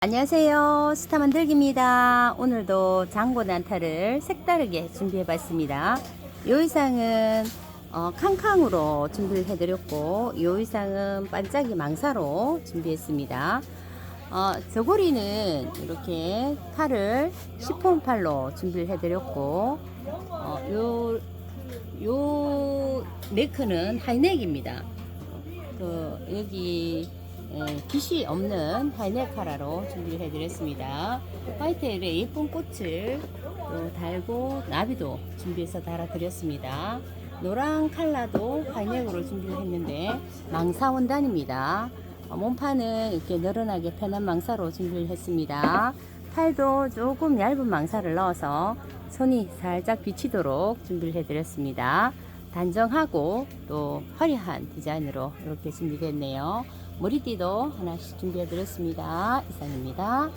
안녕하세요. 스타 만들기입니다. 오늘도 장고 난타를 색다르게 준비해 봤습니다. 이 의상은 캉캉으로 준비를 해 드렸고, 이 의상은 반짝이 망사로 준비했습니다. 저고리는 이렇게 팔을 시폰 팔로 준비를 해 드렸고, 요 네크는 하이넥입니다. 여기 빗이 없는 하이넥 카라로 준비를 해드렸습니다. 화이트에 예쁜 꽃을 달고 나비도 준비해서 달아드렸습니다. 노란 칼라도 하이넥으로 준비를 했는데 망사 원단입니다. 몸판은 이렇게 늘어나게 편한 망사로 준비를 했습니다. 팔도 조금 얇은 망사를 넣어서 손이 살짝 비치도록 준비를 해드렸습니다. 단정하고 또 화려한 디자인으로 이렇게 준비됐네요. 머리띠도 하나씩 준비해 드렸습니다. 이상입니다.